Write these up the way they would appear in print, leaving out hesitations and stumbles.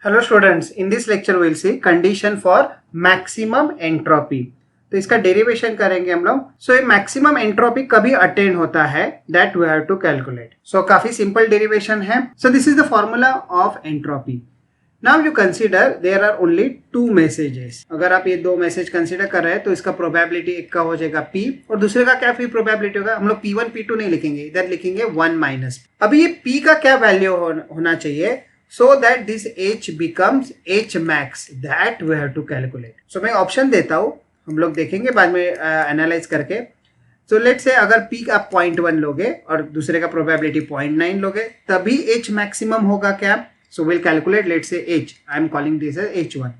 Hello students, in this lecture will see condition for maximum entropy. तो इसका derivation करेंगे हम लोग। सो ये मैक्सिमम एंट्रोपी कभी अटेन होता है, that we have to calculate. So काफी सिंपल डेरिवेशन है। So this is the formula of entropy. Now you consider there are only two messages. अगर आप ये दो मैसेज कंसीडर कर रहे हैं तो इसका प्रोबेबिलिटी एक का हो जाएगा P और दूसरे का क्या प्रोबेबिलिटी होगा। हम लोग P1 P2 नहीं लिखेंगे, इधर लिखेंगे 1 माइनस। अभी ये P का क्या वैल्यू होना चाहिए so that this H becomes H max that we have to calculate. So मैं ऑप्शन देता हूँ, हम लोग देखेंगे बाद में एनालाइज करके। सो लेट से अगर P आप 0.1 लोगे और दूसरे का प्रोबेबिलिटी 0.9 लोगे तभी H मैक्सिमम होगा क्या। So will calculate let say H, I am calling this as H1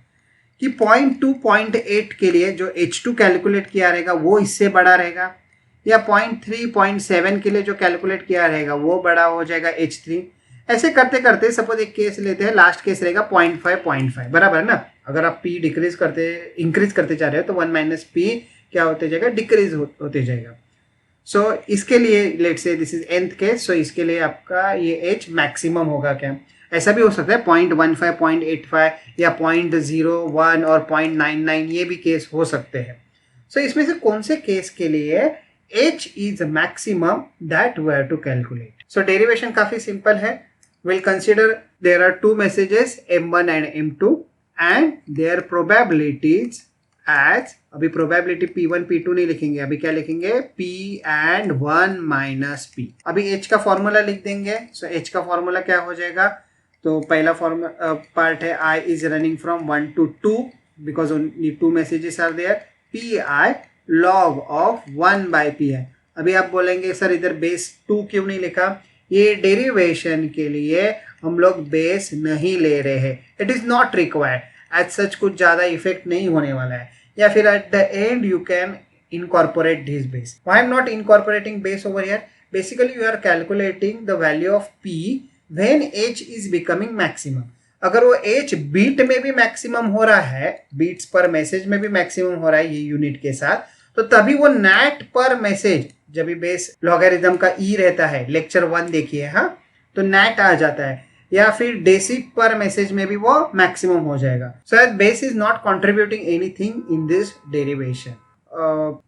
कि 0.2 0.8 के लिए जो H2 कैलकुलेट किया रहेगा वो इससे बड़ा रहेगा, या 0.3 0.7 के लिए जो कैलकुलेट किया रहेगा वो बड़ा हो जाएगा H3। ऐसे करते करते सपोज एक केस लेते हैं, लास्ट केस रहेगा 0.5 बराबर है ना। अगर आप P इंक्रीज करते जा रहे हो तो 1 माइनस P क्या होते जाएगा, डिक्रीज होते जाएगा। सो इसके लिए लेट से दिस इज nth केस। सो इसके लिए आपका ये H मैक्सिमम होगा क्या। ऐसा भी हो सकता है 0.15 0.85 या 0.01 और 0.99, ये भी केस हो सकते हैं। सो इसमें से कौन से केस के लिए H is maximum that we have to calculate. So derivation काफी सिंपल है। We'll consider there are two messages M1 and M2 and their probabilities as, अभी probability P1 P2 नहीं लिखेंगे, अभी क्या लिखेंगे P and 1 minus P। अभी H का फॉर्मूला लिख देंगे। So H का फॉर्मूला क्या हो जाएगा, तो पहला पार्ट है I is running from 1 to 2 because only two messages are there, PI log of 1 by P है। अभी आप बोलेंगे सर इधर बेस 2 क्यों नहीं लिखा। ये डेरिवेशन के लिए हम लोग बेस नहीं ले रहे हैं, it is not required. As such कुछ ज्यादा इफेक्ट नहीं होने वाला है, या फिर at the end you can incorporate this base. Why I am not incorporating base over here, basically you are calculating the value of P when H is becoming maximum. अगर वो H बीट में भी maximum हो रहा है, beats पर message में भी मैक्सिमम हो रहा है ये यूनिट के साथ, तो तभी वो नैट पर मैसेज, जब भी बेस लॉगरिथम का ई रहता है, लेक्चर 1 देखिए, हाँ, तो नैट आ जाता है, या फिर डेसिट पर मैसेज में भी वो मैक्सिमम हो जाएगा। So base is not contributing anything in this derivation.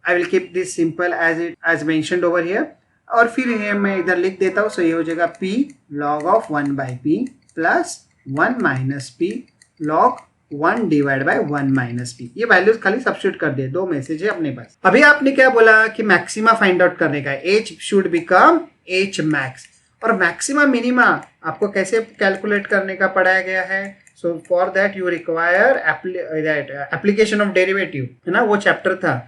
I will keep this simple as mentioned over here. और फिर ये मैं इधर लिख देता हूँ। सो ये हो जाएगा P log of 1 by P plus 1 minus P log 1 divide by 1 minus P। ये वैल्यूज खाली सब्स्टिट्यूट कर दिए, दो मैसेज है अपने पास। अभी आपने क्या बोला कि मैक्सिमा फाइंड आउट करने का है, H should become H max. और मैक्सिमा मिनिमा आपको कैसे कैलकुलेट करने का पढ़ाया गया है। So for that you require application of derivative, है ना, वो चैप्टर था।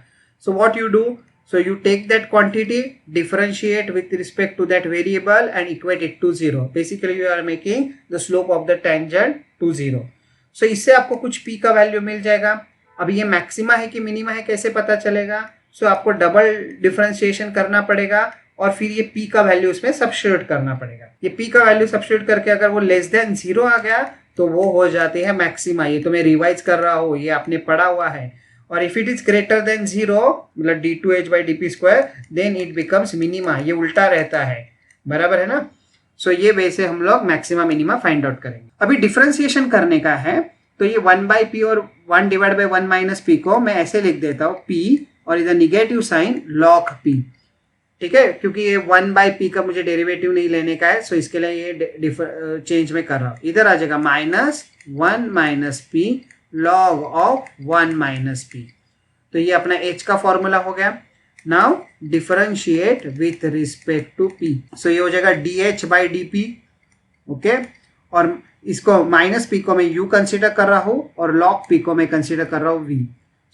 So what you do, so you take that quantity, differentiate with respect to that variable and equate it to 0. Basically you are making the slope of the tangent to 0. So इससे आपको कुछ P का value मिल जाएगा। अब ये maxima है कि minima है कैसे पता चलेगा। सो आपको डबल डिफरेंशिएशन करना पड़ेगा और फिर ये P का वैल्यू उसमें सब्स्टिट्यूट करना पड़ेगा। ये P का वैल्यू सब्स्टिट्यूट करके अगर वो लेस देन 0 आ गया तो वो हो जाती है मैक्सिमा। ये तो मैं रिवाइज कर रहा हूँ, ये आपने पढ़ा हुआ है। और if it is greater than 0, मतलब d2h by dp square, then it becomes minima. ये उल्टा रहता है, बराबर है ना। सो ये वे से हम लोग मैक्सिमा मिनिमा फाइंड आउट करेंगे। अभी डिफरेंशिएशन करने का है, तो ये 1 by P और 1 डिवाइड बाय 1 माइनस P को मैं ऐसे लिख देता हूँ P और इधर निगेटिव साइन log P, ठीक है, क्योंकि ये 1 by P का मुझे डेरिवेटिव नहीं लेने का है। सो इसके लिए ये चेंज में कर रहा हूँ। इधर आ जाएगा minus 1 minus P log of 1 minus P। तो ये अपना H का फॉर्मूला हो गया। Now differentiate with respect to P। सो ये हो जाएगा dH by dP, ओके। और इसको माइनस P को मैं U कंसिडर कर रहा हूँ और log P को मैं कंसिडर कर रहा हूँ V।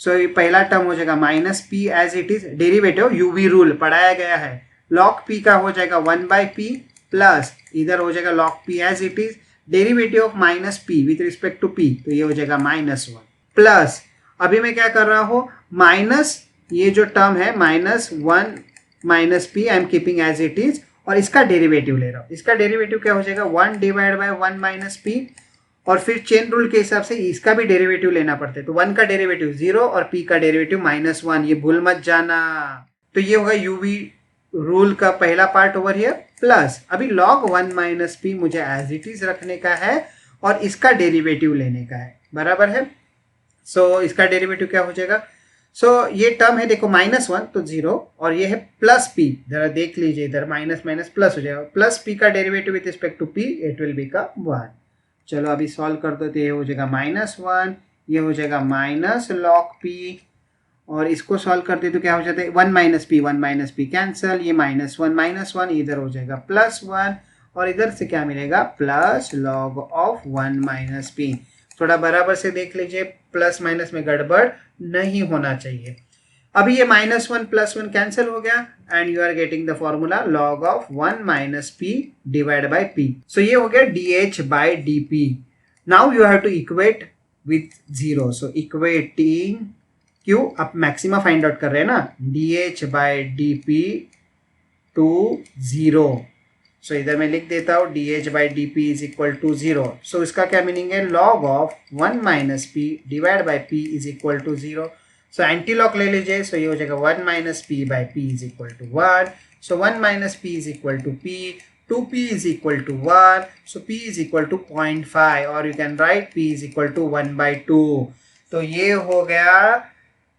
सो ये पहला टर्म हो जाएगा minus P as it is, derivative UV rule पढ़ाया गया है। log P का हो जाएगा 1 by P प्लस इधर हो जाएगा log P as it is, derivative of minus P with respect to P, तो ये हो जाएगा -1 प्लस, अभी मैं क्या कर रहा हूँ, माइनस ये जो टर्म है -1 minus P I am keeping as it is, और इसका डेरिवेटिव ले रहा हूँ। इसका डेरिवेटिव क्या हो जाएगा 1 डिवाइड बाय 1 माइनस P, और फिर चेन रूल के हिसाब से इसका भी डेरिवेटिव लेना पड़ता है। तो 1 का डेरिवेटिव 0 और P का डेरिवेटिव -1, ये भूल मत जाना। तो ये होगा UV रूल का पहला पार्ट ओवर हियर प्लस, अभी log 1 माइनस P मुझे एज इट इज रखने का है और इसका डेरिवेटिव लेने का है, बराबर है। सो इसका डेरिवेटिव क्या हो जाएगा, सो ये टर्म है देखो -1 तो 0 और ये है प्लस पी, जरा देख लीजिए इधर माइनस माइनस प्लस हो जाएगा, प्लस पी का derivative with respect to P it will become 1। चलो अभी सॉल्व कर दो तो ये हो जाएगा -1, ये हो जाएगा माइनस लॉग पी, और इसको सॉल्व करते तो क्या हो जाता है 1 माइनस पी कैंसल, ये -1 इधर हो जाएगा +1 और इधर से क्या मिलेगा plus log of 1 minus P. थोड़ा बराबर से देख लीजिए, प्लस माइनस में गड़बड़ नहीं होना चाहिए। अभी ये -1 +1 कैंसिल हो गया and you are getting the formula log of 1 minus P divide by p. So ये हो गया dh by dp। Now you have to equate with 0, so equating क्यों, अब मैक्सिमा फाइंड आउट कर रहे हैं ना, dh by dp to 0। So इधर मैं लिख देता हूँ dh by dp is equal to 0। So इसका क्या मीनिंग है, log of 1 minus P divide by p is equal to 0। So anti log ले लीजिए, सो ये हो जाएगा 1 minus P by P is equal to 1। So 1 minus P is equal to p, 2p is equal to 1, so p is equal to 0.5 और you can write p is equal to 1/2। तो ये हो गया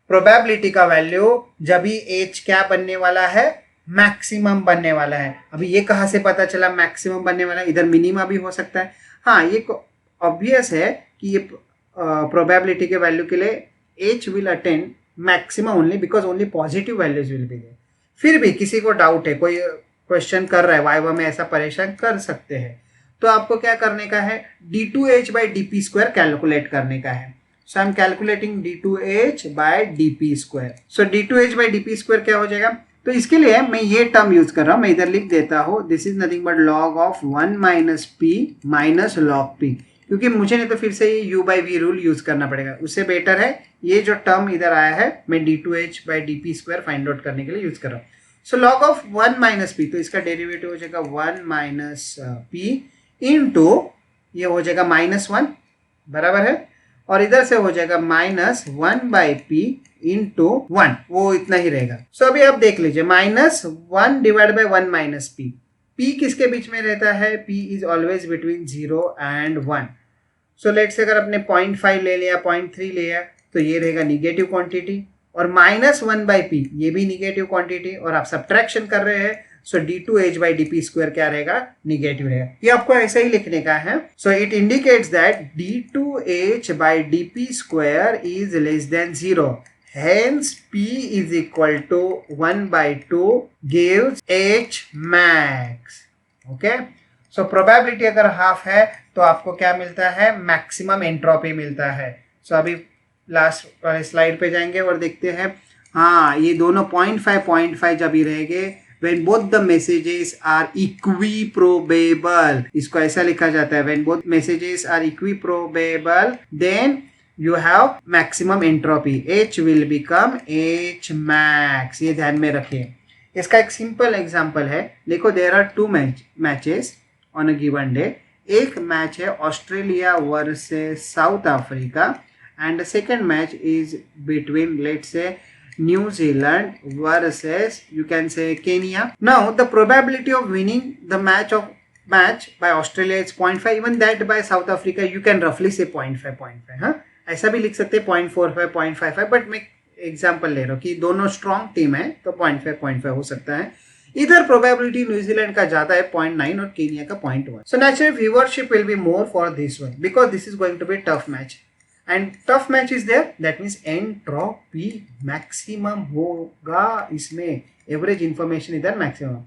probability का value जब ही h क्या बनने वाला है, मैक्सिमम बनने वाला है। अभी ये कहाँ से पता चला मैक्सिमम बनने वाला है, इधर मिनिमा भी हो सकता है। हाँ ये ऑब्वियस है कि ये प्रोबेबिलिटी के वैल्यू के लिए h will attain maximum only because only positive values will be there. फिर भी किसी को डाउट है, कोई क्वेश्चन कर रहा है वाइवा में, ऐसा परेशान कर सकते हैं, तो आपको क्या करने का है, d2h by d square calculate करने का है। So I am calculating d2h by d square. So d2h by d square क्या हो जाएगा, तो इसके लिए मैं ये टर्म यूज कर रहा हूं, मैं इधर लिख देता हूं this is nothing but log of 1 minus P minus log P, क्योंकि मुझे नहीं तो फिर से ये u by V rule use करना पड़ेगा। उससे बेटर है ये जो टर्म इधर आया है मैं d2h by d square find out करने के लिए यूज कर रहा हूँ। सो log ऑफ 1 माइनस पी, तो इसका डेरिवेटिव हो जाएगा 1 माइनस पी इंटू ये हो जाएगा -1, बराबर है, और इधर से हो जाएगा -1 बाई पी इंटू 1, वो इतना ही रहेगा। सो अभी आप देख लीजिए -1 divide by 1 minus P, P किसके बीच में रहता है, P is always between 0 and 1। So let's say अगर आपने 0.5 ले लिया, 0.3 लिया, तो ये रहेगा निगेटिव क्वांटिटी, और -1 बाई पी ये भी निगेटिव क्वांटिटी, और आप सब्ट्रैक्शन कर रहे हैं, सो d2h बाई डी स्क्वायर क्या रहेगा, निगेटिव रहेगा। ये आपको ऐसे ही लिखने का है। So it indicates that d2h by d square is less than 0, hence p is equal to 1/2 gives h max। okay, so probability अगर हाफ है तो आपको क्या मिलता है, मैक्सिमम एंट्रोपी मिलता है। सो अभी लास्ट वाले स्लाइड पे जाएंगे और देखते हैं। हाँ ये दोनों 0.5 जब ही रहेंगे when both the messages are equiprobable, इसको ऐसा लिखा जाता है when both messages are equiprobable then you have maximum entropy, h will become h max। ये ध्यान में रखिए। इसका एक सिंपल एग्जांपल है, देखो there are 2 matches on a given day. एक मैच है Australia versus South Africa and the second match is between let's say New Zealand versus you can say Kenya. Now the probability of winning the match by Australia is 0.5, even that by South Africa you can roughly say 0.5 हाँ, ऐसा भी लिख सकते हैं 0.45 0.55, but मैं example ले रहा हूँ कि दोनों स्ट्रॉन्ग टीम है तो 0.5 हो सकता है। इधर प्रोबेबिलिटी न्यूजीलैंड का ज्यादा है 0.9 और केनिया का 0.1। So naturally viewership will be more for this one because this is going to be tough match and tough match is there, that means entropy maximum होगा इसमें, एवरेज इंफॉर्मेशन इधर maximum.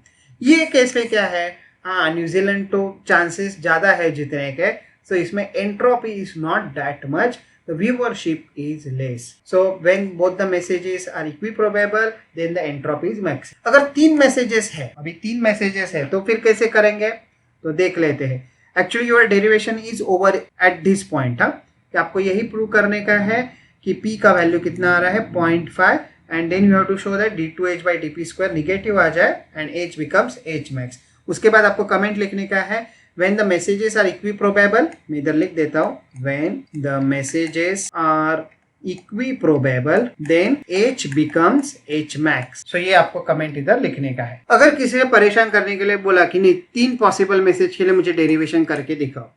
ये case में क्या है, हाँ New Zealand तो chances ज्यादा है जीतने के, सो इसमें entropy is not that much, the viewership is less. So when both the messages are equiprobable then the entropy is max। अगर 3 मैसेजेस है, अभी 3 मैसेजेस है तो फिर कैसे करेंगे, तो देख लेते हैं। Actually your derivation is over at this point. हाँ कि आपको यही प्रूव करने का है कि p का वैल्यू कितना आ रहा है 0.5 and then you have to show that d2h by d square negative आ जाए and h becomes h max। उसके बाद आपको कमेंट लिखने का है when the messages are equiprobable, मैं इधर लिख देता हूँ when the messages are equiprobable then h becomes h max। so ये आपको कमेंट इधर लिखने का है। अगर किसी ने परेशान करने के लिए बोला कि नहीं 3 पॉसिबल मैसेज के लिए मुझे डेरिवेशन करके दिखाओ,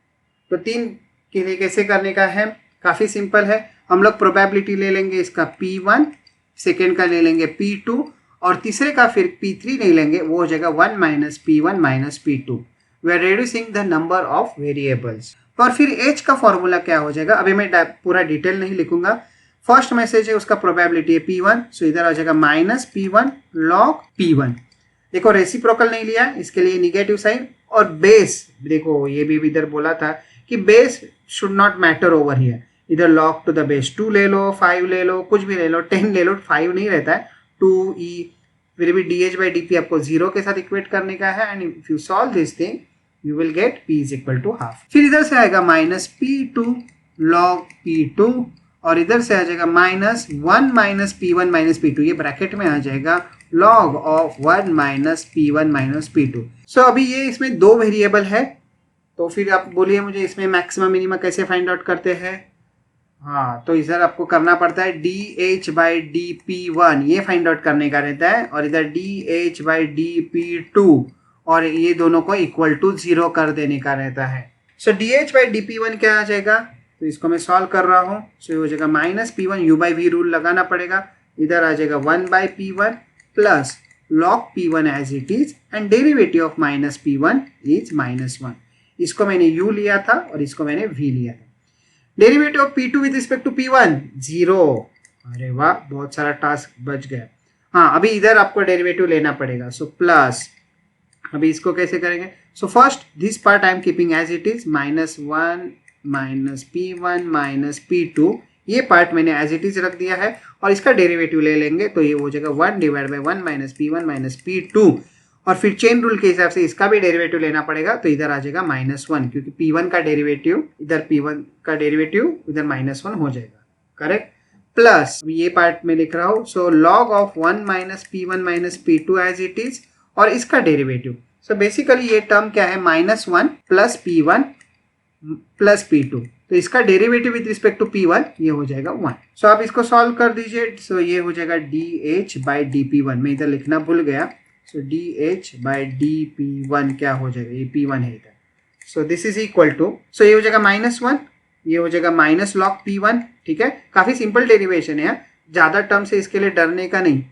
तो 3 के लिए कैसे करने का है, काफ़ी सिंपल है। हम लोग प्रोबेबिलिटी ले लेंगे इसका P1, सेकेंड का ले लेंगे P2 और तीसरे का फिर P3 नहीं लेंगे, वो हो जाएगा 1 minus P1 minus P2। We are reducing the number of variables. और फिर H का फॉर्मूला क्या हो जाएगा, अभी मैं पूरा डिटेल नहीं लिखूंगा। फर्स्ट मैसेज है उसका प्रोबेबिलिटी है P1, सो इधर आ जाएगा माइनस P1 लॉग P1। देखो रेसिप्रोकल नहीं लिया, इसके लिए निगेटिव साइन। और बेस देखो, ये भी इधर बोला था कि base should not matter over here. इधर लॉग टू द बेस 2 ले लो, 5 ले लो, कुछ भी ले लो, 10 ले लो, 5 नहीं रहता है, 2e। फिर भी dh/dp आपको 0 के साथ इक्वेट करने का है, and if you solve this thing you will get p is equal to half. फिर इधर से आएगा माइनस P2 लॉग P2 और इधर से आ जाएगा minus 1 minus P1 minus P2, ये ब्रैकेट में आ जाएगा log of 1 minus P1 minus P2। सो अभी ये इसमें दो वेरिएबल है, तो फिर आप बोलिए मुझे इसमें मैक्सिमम मिनिमम कैसे फाइंड आउट करते हैं। हाँ, तो इधर आपको करना पड़ता है dh/dp1 ये फाइंड आउट करने का रहता है, और इधर dh/dp2 और ये दोनों को इक्वल टू 0 कर देने का रहता है। सो dh/dp1 क्या आ जाएगा, तो इसको मैं सॉल्व कर रहा हूँ। सो ये हो जाएगा माइनस P1, u/v रूल लगाना पड़ेगा, इधर आ जाएगा 1/P1 plus log P1 as it is, and derivative of minus P1 is -1। इसको मैंने u लिया था और इसको मैंने v लिया था। Derivative of P2 with respect to P1 0। अरे वाह, बहुत सारा टास्क बच गया। हाँ, अभी इधर आपको डेरिवेटिव लेना पड़ेगा, सो प्लस। अभी इसको कैसे करेंगे, so first this part I am keeping as it is, -1 minus P1 minus P2, ये पार्ट मैंने एज इट इज रख दिया है, और इसका डेरिवेटिव ले लेंगे तो ये हो जाएगा 1 divide by 1 minus P1 minus P2। और फिर चेन रूल के हिसाब से इसका भी डेरिवेटिव लेना पड़ेगा, तो इधर आ जाएगा -1, क्योंकि P1 का डेरिवेटिव इधर P1 का डेरिवेटिव इधर -1 हो जाएगा, करेक्ट। प्लस ये पार्ट में लिख रहा हूँ, so log of 1 minus P1 minus P2 as it is, और इसका डेरिवेटिव। सो बेसिकली ये टर्म क्या है, -1 प्लस P1 प्लस P2, तो इसका derivative with respect to P1 ये हो जाएगा 1। सो आप इसको सॉल्व कर दीजिए, सो ये हो जाएगा dh/dp1, मैं इधर लिखना भूल गया। सो dh/dp1 क्या हो जाएगा, ये P1 है इधर, so this is equal to, so ये हो जाएगा -1, ये हो जाएगा माइनस लॉग P1, ठीक है। काफी सिंपल डेरिवेशन है, ज्यादा टर्म से इसके लिए डरने का नहीं।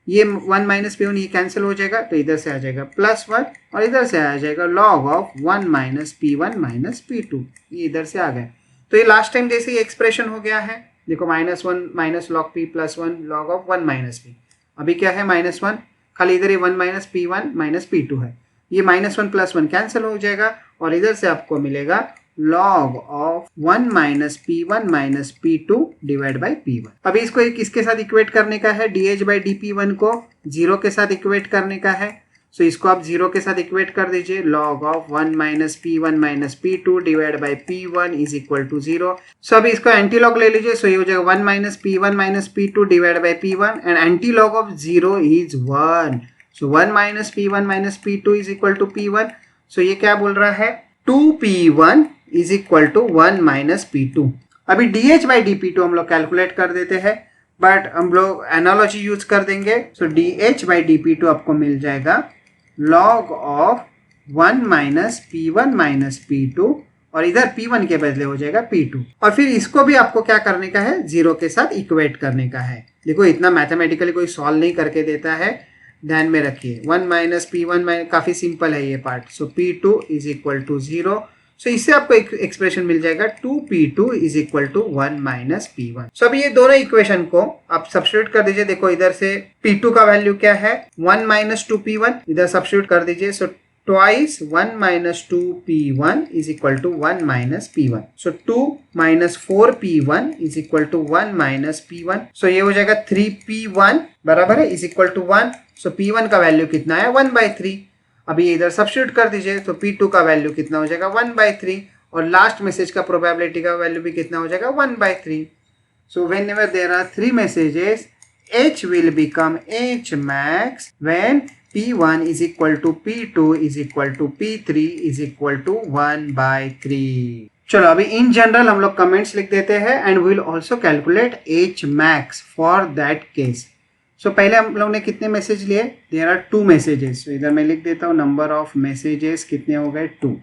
ये 1 माइनस P1 ये कैंसिल हो जाएगा, तो इधर से आ जाएगा +1, और इधर से आ जाएगा log of 1 minus P1 minus P2, ये इधर से आ गया। तो ये लास्ट टाइम जैसे ही एक्सप्रेशन हो गया है, देखो -1 minus log P plus 1 log of 1 minus P। अभी क्या है -1, खाली इधर ये 1 माइनस P1 माइनस P2 है, ये -1 प्लस 1 कैंसिल हो जाएगा, और इधर से आपको मिलेगा log of 1 minus P1 minus P2 divide by P1। अभी इसको किसके साथ इक्वेट करने का है, dh/dp1 को 0 के साथ इक्वेट करने का है, सो इसको आप 0 के साथ इक्वेट कर दीजिए। log of 1 minus P1 minus P2 divide by P1 is equal to 0। So अभी इसको एंटी लॉग ले लीजिए, सो ये हो जाएगा 1 minus P1 minus P2 divide by P1, and anti log of 0 is 1। So 1 minus P1 minus P2 is equal to P1। So ये क्या बोल रहा है, 2P1 is equal to 1 minus P2। अभी dh/dp2 हम लोग कैलकुलेट कर देते हैं, बट हम लोग एनालॉजी यूज कर देंगे। सो dh/dp2 आपको मिल जाएगा log of 1 minus P1 minus P2, और इधर P1 के बदले हो जाएगा P2, और फिर इसको भी आपको क्या करने का है, 0 के साथ इक्वेट करने का है। देखो इतना मैथमेटिकली कोई सॉल्व नहीं करके देता है, ध्यान में रखिए। 1 माइनस P1 काफी सिंपल है ये part, so P2 is equal to 0। So इससे आपको एक एक्सप्रेशन मिल जाएगा 2P2 is equal to 1 minus P1। So अभी ये दोनों इक्वेशन को आप सब्स्टिट्यूट कर दीजिए। देखो इधर से P2 का वैल्यू क्या है, 1 माइनस 2P1, इधर सब्स्टिट्यूट कर दीजिए। So twice 1 minus 2P1 is equal to 1 minus P1। So 2 minus 4P1 is equal to 1 minus P1। So ये हो जाएगा 3P1 बराबर है is equal to 1। So P1 का वैल्यू कितना है, 1/3। अभी इधर सब्स्टिट्यूट कर दीजिए, तो P2 का वैल्यू कितना हो जाएगा, 1/3, और लास्ट मैसेज का प्रोबेबिलिटी का वैल्यू भी कितना हो जाएगा, 1/3। So whenever there are 3 messages, H will become H max when P1 is equal to P2 is equal to P3 is equal to 1/3। चलो अभी इन जनरल हम लोग कमेंट्स लिख देते हैं, and will also calculate H max for that case. So पहले हम लोग ने कितने मैसेज लिए, देयर आर 2 मैसेजेस। इधर मैं लिख देता हूँ नंबर ऑफ मैसेजेस कितने हो गए, 2।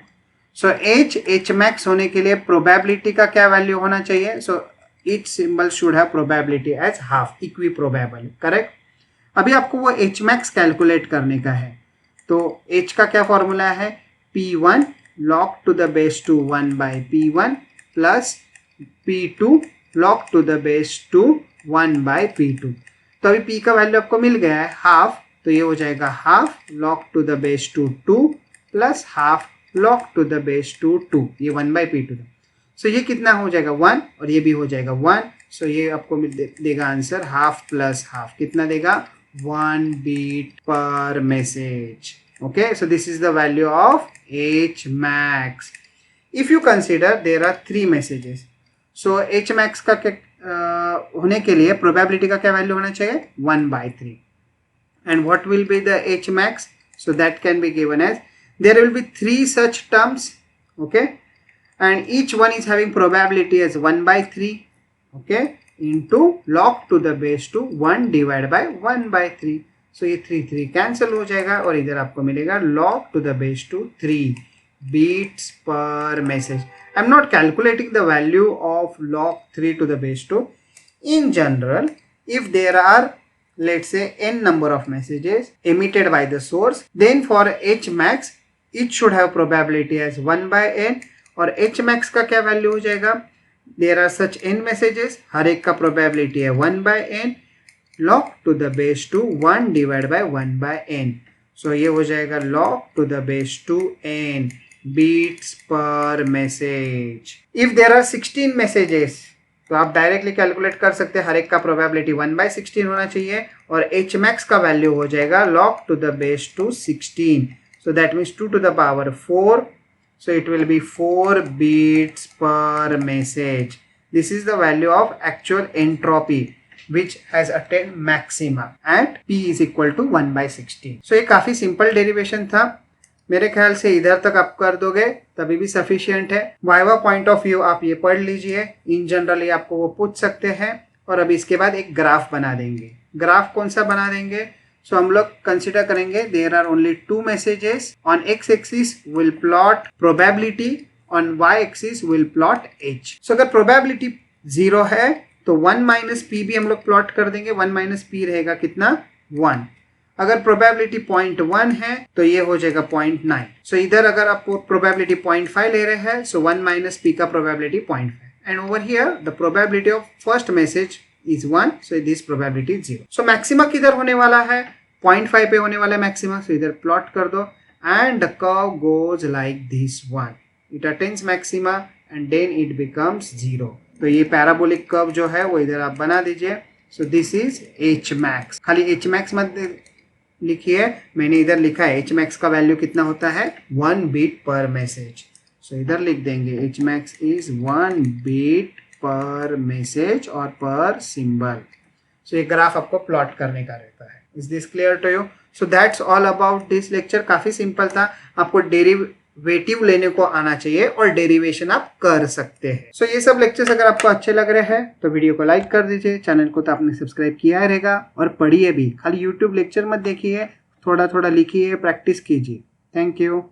सो एच मैक्स होने के लिए प्रोबेबिलिटी का क्या वैल्यू होना चाहिए? So each symbol should have probability as half, equi probable, correct. अभी आपको वो एच मैक्स कैलकुलेट करने का है, तो एच का क्या फॉर्मूला है? P1 log to the base 2 1 by P1 plus P2 log to the base 2 1 by P2। तो अभी P का वैल्यू आपको मिल गया है हाफ, तो ये हो जाएगा half log to the base 2 2 plus half log to the base 2 2, ये 1 by P2 था। सो ये कितना हो जाएगा 1 और ये भी हो जाएगा 1। सो ये आपको देगा आंसर हाफ प्लस हाफ, कितना देगा? 1 बीट पर message. Okay, so this is the value of H max. If you consider there are 3 messages, so H max का होने के लिए probability का क्या वैल्यू होना चाहिए? 1 by 3. And what will be the H max? So that can be given as, there will be 3 such terms, okay, and each one is having probability as 1 by 3, okay, into log to the base 2 1 divided by 1 by 3. सो ये 3 cancel हो जाएगा और इधर आपको मिलेगा log to the base 2 3 beats पर message. I am not calculating the value of log 3 to the base 2. In general, if there are, let's say, n number of messages emitted by the source, then for h max it should have probability as 1 by n, और h max का क्या value हो जाएगा? There are such n messages, हर एक का probability है 1 by n, log to the base 2 1 divided by 1 by n. So ये हो जाएगा log to the base 2 n beats per message. If there are 16 messages, तो आप डायरेक्टली कैलकुलेट कर सकते हैं, हर एक का प्रोबेबिलिटी 1 by 16 होना चाहिए और h max का वैल्यू हो जाएगा log to the base 2 16. So that means 2 to the power 4. So it will be 4 beats per message. This is the value of actual entropy which has attained maxima and P is equal to 1 by 16. So ये काफी simple derivation था, मेरे ख्याल से इधर तक आप कर दोगे तभी भी सफिशिएंट है। वाइवा पॉइंट ऑफ व्यू आप ये पढ़ लीजिए, इन जनरली आपको वो पूछ सकते हैं। और अभी इसके बाद एक ग्राफ बना देंगे। ग्राफ कौन सा बना देंगे? सो हम लोग कंसिडर करेंगे there are only 2 messages, on x axis will plot probability, on y axis will plot h। So अगर प्रोबेबिलिटी 0 है तो 1 माइनस पी भी हम लोग प्लॉट कर देंगे, 1 माइनस पी रहेगा कितना? 1। अगर प्रोबेबिलिटी 0.1 है तो ये हो जाएगा 0.9। सो इधर अगर आप प्रोबेबिलिटी 0.5 ले रहे हैं, सो 1 माइनस पी का probability 0.5, and over here the probability of first message is 1, so this probability is 0। So maxima किधर होने वाला है? 0.5 पे होने वाला है मैक्सिमा, सो इधर प्लॉट कर दो and the curve goes like this one, it attains maxima and then it becomes 0। तो ये पैराबोलिक कर्व जो है वो इधर आप बना दीजिए। सो दिस इज एच मैक्स। खाली एच मैक्स मत लिखिए, मैंने इधर लिखा है एच मैक्स का वैल्यू कितना होता है? 1 बीट पर मैसेज। सो इधर लिख देंगे एच मैक्स इज 1 बीट पर मैसेज और पर सिंबल। सो ये ग्राफ आपको प्लॉट करने का रहता है। Is this clear to you? So that's all about this lecture. काफी सिंपल था, आपको डेरिवेटिव लेने को आना चाहिए और डेरिवेशन आप कर सकते हैं। सो ये सब लेक्चर्स अगर आपको अच्छे लग रहे हैं तो वीडियो को लाइक कर दीजिए, चैनल को तो आपने सब्सक्राइब किया रहेगा, और पढ़िए भी, खाली यूट्यूब लेक्चर मत देखिए, थोड़ा थोड़ा लिखिए, प्रैक्टिस कीजिए। Thank you.